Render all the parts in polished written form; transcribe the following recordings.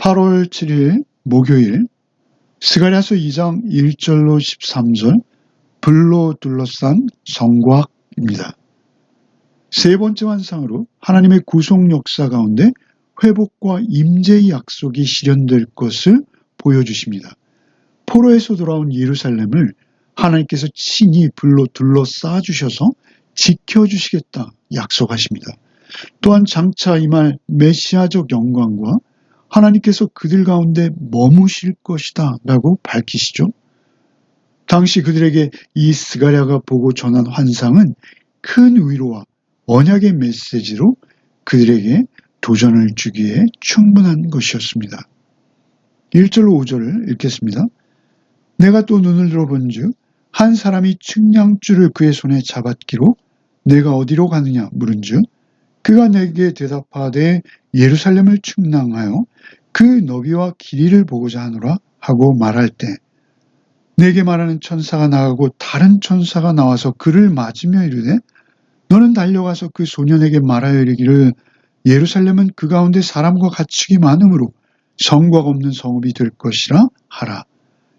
8월 7일 목요일 스가랴서 2장 1절로 13절 불로 둘러싼 성곽입니다. 세 번째 환상으로 하나님의 구속 역사 가운데 회복과 임재의 약속이 실현될 것을 보여주십니다. 포로에서 돌아온 예루살렘을 하나님께서 친히 불로 둘러싸 주셔서 지켜주시겠다 약속하십니다. 또한 장차 임할 메시아적 영광과 하나님께서 그들 가운데 머무실 것이다 라고 밝히시죠. 당시 그들에게 이 스가랴가 보고 전한 환상은 큰 위로와 언약의 메시지로 그들에게 도전을 주기에 충분한 것이었습니다. 1절로 5절을 읽겠습니다. 내가 또 눈을 들어본즉 한 사람이 측량줄을 그의 손에 잡았기로 내가 어디로 가느냐 물은즉 그가 내게 대답하되 예루살렘을 측량하여 그 너비와 길이를 보고자 하노라 하고 말할 때 내게 말하는 천사가 나가고 다른 천사가 나와서 그를 맞으며 이르되 너는 달려가서 그 소년에게 말하여 이르기를 예루살렘은 그 가운데 사람과 가축이 많으므로 성곽 없는 성읍이 될 것이라 하라.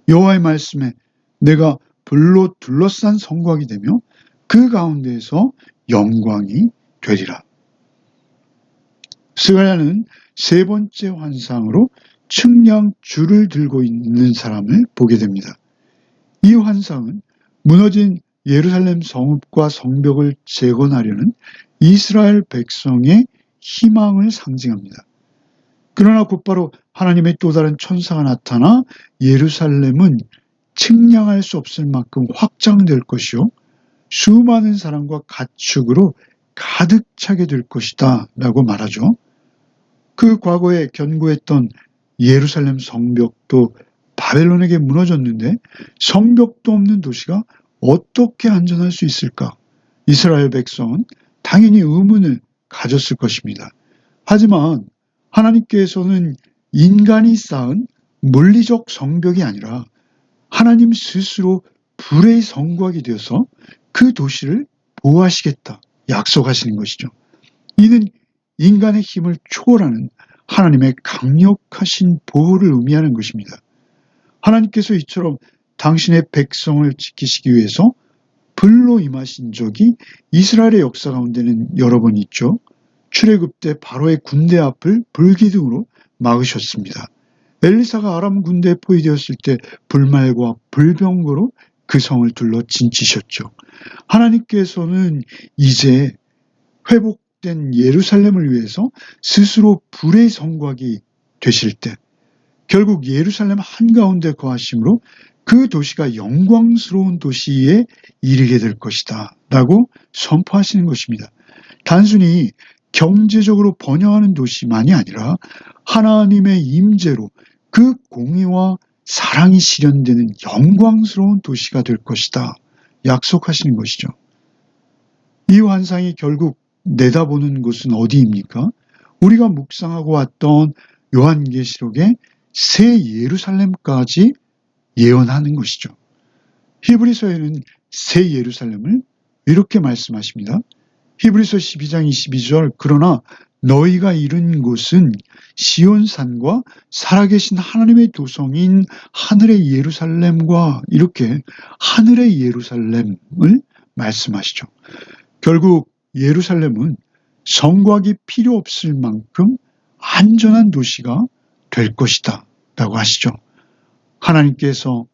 여호와의 말씀에 내가 불로 둘러싼 성곽이 되며 그 가운데에서 영광이 되리라. 스가랴는 세 번째 환상으로 측량줄을 들고 있는 사람을 보게 됩니다. 이 환상은 무너진 예루살렘 성읍과 성벽을 재건하려는 이스라엘 백성의 희망을 상징합니다. 그러나 곧바로 하나님의 또 다른 천사가 나타나 예루살렘은 측량할 수 없을 만큼 확장될 것이요 수많은 사람과 가축으로 가득 차게 될 것이다 라고 말하죠. 그 과거에 견고했던 예루살렘 성벽도 바벨론에게 무너졌는데 성벽도 없는 도시가 어떻게 안전할 수 있을까? 이스라엘 백성은 당연히 의문을 가졌을 것입니다. 하지만 하나님께서는 인간이 쌓은 물리적 성벽이 아니라 하나님 스스로 불의 성곽이 되어서 그 도시를 보호하시겠다 약속하시는 것이죠. 이는 인간의 힘을 초월하는 하나님의 강력하신 보호를 의미하는 것입니다. 하나님께서 이처럼 당신의 백성을 지키시기 위해서 불로 임하신 적이 이스라엘의 역사 가운데는 여러 번 있죠. 출애굽 때 바로의 군대 앞을 불기둥으로 막으셨습니다. 엘리사가 아람 군대에 포위되었을 때 불말과 불병거로 그 성을 둘러 진치셨죠. 하나님께서는 이제 회복된 예루살렘을 위해서 스스로 불의 성곽이 되실 때 결국 예루살렘 한가운데 거하심으로 그 도시가 영광스러운 도시에 이르게 될 것이다 라고 선포하시는 것입니다. 단순히 경제적으로 번영하는 도시만이 아니라 하나님의 임재로 그 공의와 사랑이 실현되는 영광스러운 도시가 될 것이다 약속하시는 것이죠. 이 환상이 결국 내다보는 곳은 어디입니까? 우리가 묵상하고 왔던 요한계시록의 새 예루살렘까지 예언하는 것이죠. 히브리서에는 새 예루살렘을 이렇게 말씀하십니다. 히브리서 12장 22절 그러나 너희가 이른 곳은 시온산과 살아계신 하나님의 도성인 하늘의 예루살렘과 이렇게 하늘의 예루살렘을 말씀하시죠. 결국 예루살렘은 성곽이 필요 없을 만큼 안전한 도시가 될 것이다 라고 하시죠. 하나님께서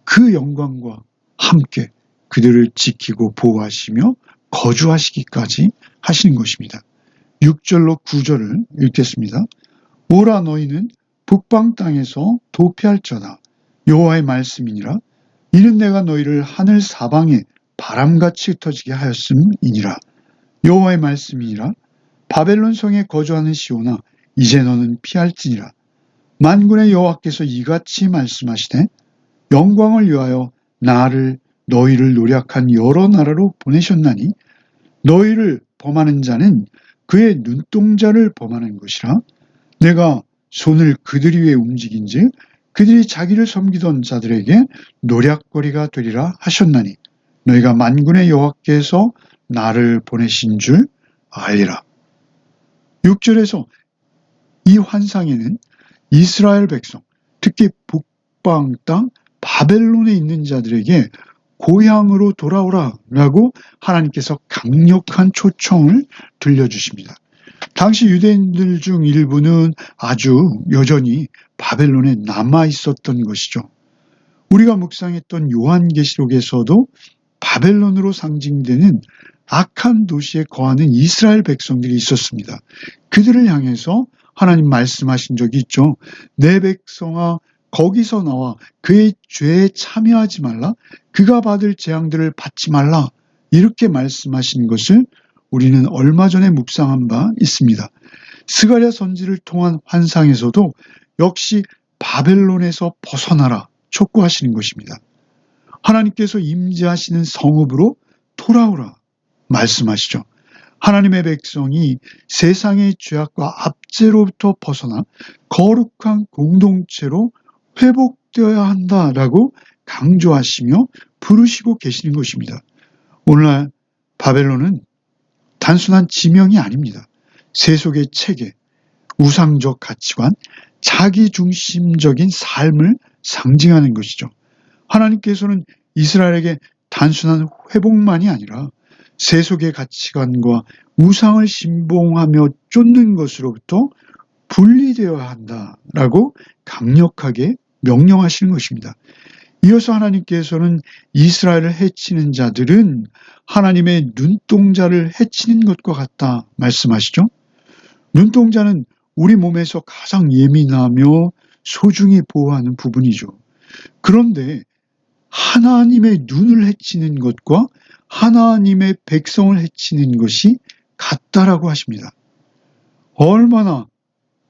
그 영광과 함께 그들을 지키고 보호하시며 거주하시기까지 하시는 것입니다. 6절로 9절을 읽겠습니다. 오라 너희는 북방 땅에서 도피할저다. 여호와의 말씀이니라. 이는 내가 너희를 하늘 사방에 바람같이 흩어지게 하였음이니라. 여호와의 말씀이니라. 바벨론 성에 거주하는 시온아 이제 너는 피할지니라. 만군의 여호와께서 이같이 말씀하시되 영광을 위하여 너희를 노력한 여러 나라로 보내셨나니 너희를 범하는 자는 그의 눈동자를 범하는 것이라. 내가 손을 그들 위에 움직인즉 그들이 자기를 섬기던 자들에게 노략거리가 되리라 하셨나니 너희가 만군의 여호와께서 나를 보내신 줄 알리라. 6절에서 이 환상에는 이스라엘 백성, 특히 북방 땅 바벨론에 있는 자들에게 고향으로 돌아오라라고 하나님께서 강력한 초청을 들려주십니다. 당시 유대인들 중 일부는 아주 여전히 바벨론에 남아 있었던 것이죠. 우리가 묵상했던 요한계시록에서도 바벨론으로 상징되는 악한 도시에 거하는 이스라엘 백성들이 있었습니다. 그들을 향해서 하나님 말씀하신 적이 있죠. 내 백성아 거기서 나와 그의 죄에 참여하지 말라. 그가 받을 재앙들을 받지 말라. 이렇게 말씀하신 것을 우리는 얼마 전에 묵상한 바 있습니다. 스가랴 선지를 통한 환상에서도 역시 바벨론에서 벗어나라 촉구하시는 것입니다. 하나님께서 임재하시는 성읍으로 돌아오라 말씀하시죠. 하나님의 백성이 세상의 죄악과 압제로부터 벗어나 거룩한 공동체로 회복되어야 한다라고 강조하시며 부르시고 계시는 것입니다. 오늘날 바벨론은 단순한 지명이 아닙니다. 세속의 체계, 우상적 가치관, 자기중심적인 삶을 상징하는 것이죠. 하나님께서는 이스라엘에게 단순한 회복만이 아니라 세속의 가치관과 우상을 신봉하며 쫓는 것으로부터 분리되어야 한다라고 강력하게 명령하시는 것입니다. 이어서 하나님께서는 이스라엘을 해치는 자들은 하나님의 눈동자를 해치는 것과 같다 말씀하시죠. 눈동자는 우리 몸에서 가장 예민하며 소중히 보호하는 부분이죠. 그런데 하나님의 눈을 해치는 것과 하나님의 백성을 해치는 것이 같다라고 하십니다. 얼마나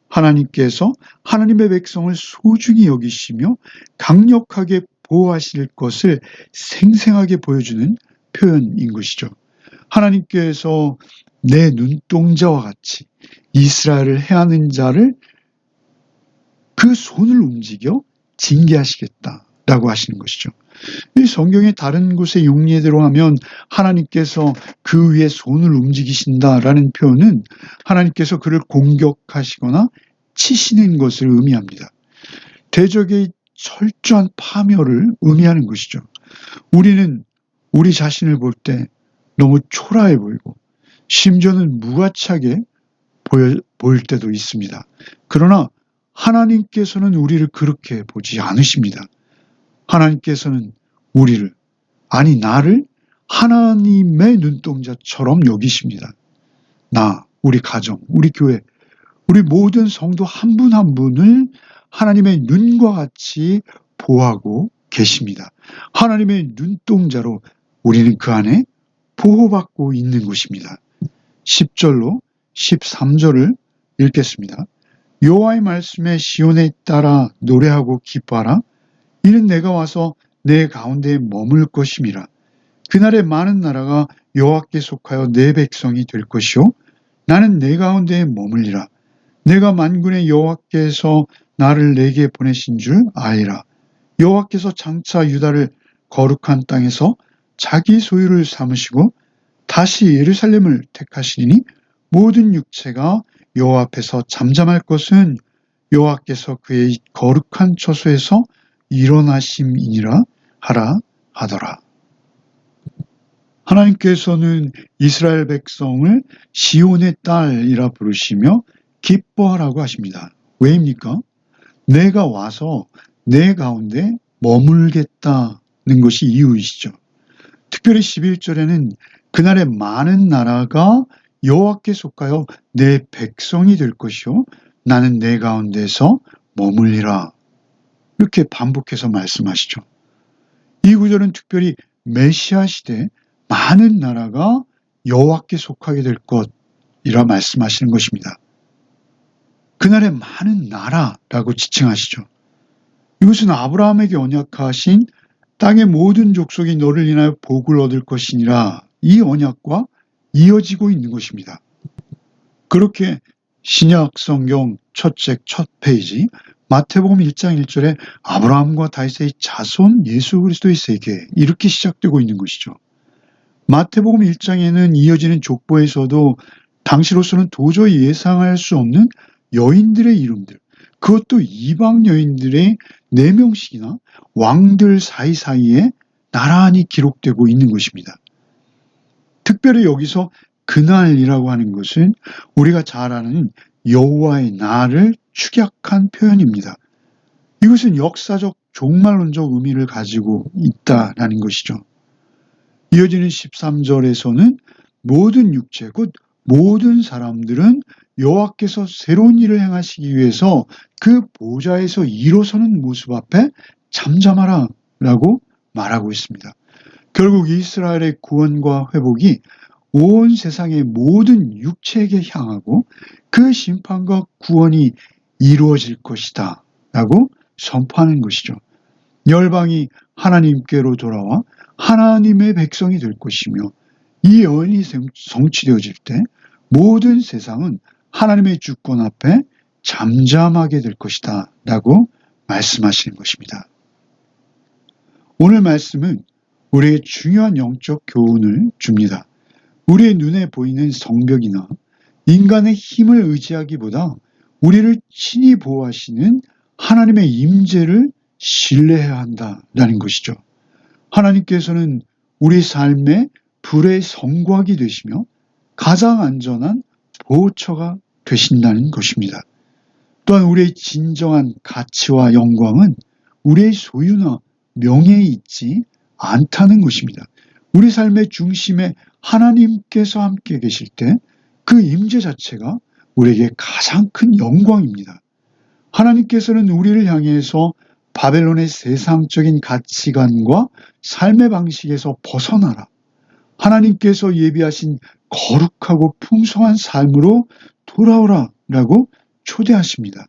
하나님께서 하나님의 백성을 소중히 여기시며 강력하게 보호하실 것을 생생하게 보여주는 표현인 것이죠. 하나님께서 내 눈동자와 같이 이스라엘을 해하는 자를 그 손을 움직여 징계하시겠다라고 하시는 것이죠. 이 성경의 다른 곳의 용례대로 하면 하나님께서 그 위에 손을 움직이신다라는 표현은 하나님께서 그를 공격하시거나 치시는 것을 의미합니다. 대적의 철저한 파멸을 의미하는 것이죠. 우리는 우리 자신을 볼 때 너무 초라해 보이고 심지어는 무가치하게 보일 때도 있습니다. 그러나 하나님께서는 우리를 그렇게 보지 않으십니다. 하나님께서는 우리를, 아니 나를 하나님의 눈동자처럼 여기십니다. 나, 우리 가정, 우리 교회, 우리 모든 성도 한 분 한 분을 하나님의 눈과 같이 보호하고 계십니다. 하나님의 눈동자로 우리는 그 안에 보호받고 있는 것입니다. 10절로 13절을 읽겠습니다. 여호와의 말씀에 시온에 따라 노래하고 기뻐하라. 이는 내가 와서 내 가운데 머물 것임이라. 그날에 많은 나라가 여호와께 속하여 내 백성이 될 것이요 나는 내 가운데 머물리라. 내가 만군의 여호와께서 나를 내게 보내신 줄 아리라. 여호와께서 장차 유다를 거룩한 땅에서 자기 소유를 삼으시고 다시 예루살렘을 택하시리니 모든 육체가 여호와 앞에서 잠잠할 것은 여호와께서 그의 거룩한 처소에서 일어나심이니라 하라 하더라. 하나님께서는 이스라엘 백성을 시온의 딸이라 부르시며 기뻐하라고 하십니다. 왜입니까? 내가 와서 내 가운데 머물겠다는 것이 이유이시죠. 특별히 11절에는 그날에 많은 나라가 여호와께 속하여 내 백성이 될 것이요 나는 내 가운데서 머물리라. 이렇게 반복해서 말씀하시죠. 이 구절은 특별히 메시아 시대 많은 나라가 여호와께 속하게 될 것이라 말씀하시는 것입니다. 그날에 많은 나라라고 지칭하시죠. 이것은 아브라함에게 언약하신 땅의 모든 족속이 너를 인하여 복을 얻을 것이니라 이 언약과 이어지고 있는 것입니다. 그렇게 신약 성경 첫 책 첫 페이지 마태복음 1장 1절에 아브라함과 다윗의 자손 예수 그리스도의 세계 이렇게 시작되고 있는 것이죠. 마태복음 1장에는 이어지는 족보에서도 당시로서는 도저히 예상할 수 없는 여인들의 이름들, 그것도 이방 여인들의 4명씩이나 왕들 사이사이에 나란히 기록되고 있는 것입니다. 특별히 여기서 그날이라고 하는 것은 우리가 잘 아는 여호와의 날을 축약한 표현입니다. 이것은 역사적 종말론적 의미를 가지고 있다라는 것이죠. 이어지는 13절에서는 모든 육체 곧 모든 사람들은 여호와께서 새로운 일을 행하시기 위해서 그 보좌에서 일어서는 모습 앞에 잠잠하라 라고 말하고 있습니다. 결국 이스라엘의 구원과 회복이 온 세상의 모든 육체에게 향하고 그 심판과 구원이 이루어질 것이다 라고 선포하는 것이죠. 열방이 하나님께로 돌아와 하나님의 백성이 될 것이며 이 언이 성취되어질 때 모든 세상은 하나님의 주권 앞에 잠잠하게 될 것이다 라고 말씀하시는 것입니다. 오늘 말씀은 우리에게 중요한 영적 교훈을 줍니다. 우리의 눈에 보이는 성벽이나 인간의 힘을 의지하기보다 우리를 친히 보호하시는 하나님의 임재를 신뢰해야 한다라는 것이죠. 하나님께서는 우리 삶의 불의 성곽이 되시며 가장 안전한 보호처가 되신다는 것입니다. 또한 우리의 진정한 가치와 영광은 우리의 소유나 명예에 있지 않다는 것입니다. 우리 삶의 중심에 하나님께서 함께 계실 때 그 임재 자체가 우리에게 가장 큰 영광입니다. 하나님께서는 우리를 향해서 바벨론의 세상적인 가치관과 삶의 방식에서 벗어나라. 하나님께서 예비하신 거룩하고 풍성한 삶으로 돌아오라 라고 초대하십니다.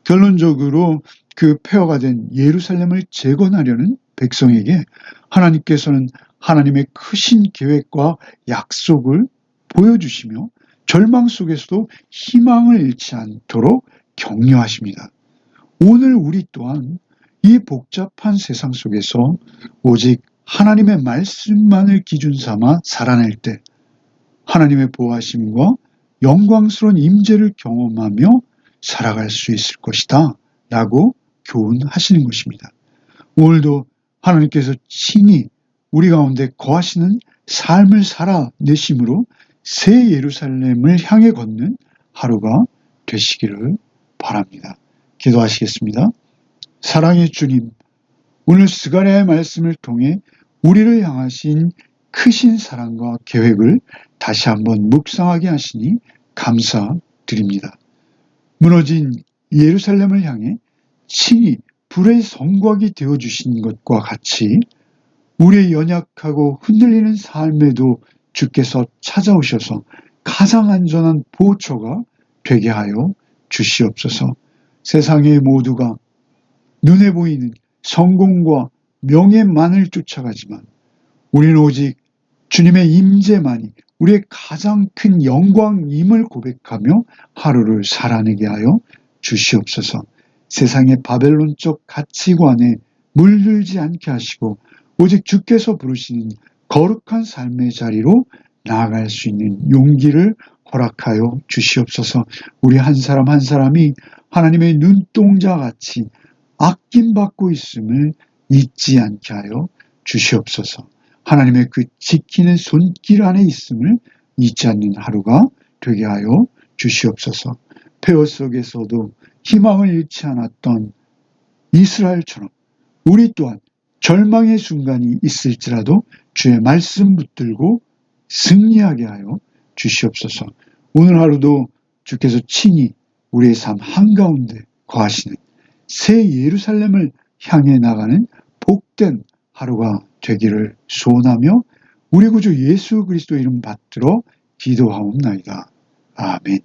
결론적으로 그 폐허가 된 예루살렘을 재건하려는 백성에게 하나님께서는 하나님의 크신 계획과 약속을 보여주시며 절망 속에서도 희망을 잃지 않도록 격려하십니다. 오늘 우리 또한 이 복잡한 세상 속에서 오직 하나님의 말씀만을 기준 삼아 살아낼 때 하나님의 보호하심과 영광스러운 임재를 경험하며 살아갈 수 있을 것이다 라고 교훈하시는 것입니다. 오늘도 하나님께서 친히 우리 가운데 거하시는 삶을 살아내심으로 새 예루살렘을 향해 걷는 하루가 되시기를 바랍니다. 기도하시겠습니다. 사랑의 주님, 오늘 스가랴의 말씀을 통해 우리를 향하신 크신 사랑과 계획을 다시 한번 묵상하게 하시니 감사드립니다. 무너진 예루살렘을 향해 친히 불의 성곽이 되어주신 것과 같이 우리의 연약하고 흔들리는 삶에도 주께서 찾아오셔서 가장 안전한 보호처가 되게 하여 주시옵소서. 세상의 모두가 눈에 보이는 성공과 명예만을 쫓아가지만 우리는 오직 주님의 임재만이 우리의 가장 큰 영광임을 고백하며 하루를 살아내게 하여 주시옵소서. 세상의 바벨론적 가치관에 물들지 않게 하시고 오직 주께서 부르시는 거룩한 삶의 자리로 나아갈 수 있는 용기를 허락하여 주시옵소서. 우리 한 사람 한 사람이 하나님의 눈동자같이 아낌받고 있음을 잊지 않게 하여 주시옵소서. 하나님의 그 지키는 손길 안에 있음을 잊지 않는 하루가 되게 하여 주시옵소서. 폐허 속에서도 희망을 잃지 않았던 이스라엘처럼 우리 또한 절망의 순간이 있을지라도 주의 말씀 붙들고 승리하게 하여 주시옵소서. 오늘 하루도 주께서 친히 우리의 삶 한가운데 거하시는 새 예루살렘을 향해 나가는 복된 하루가 되기를 소원하며 우리 구주 예수 그리스도 이름 받들어 기도하옵나이다. 아멘.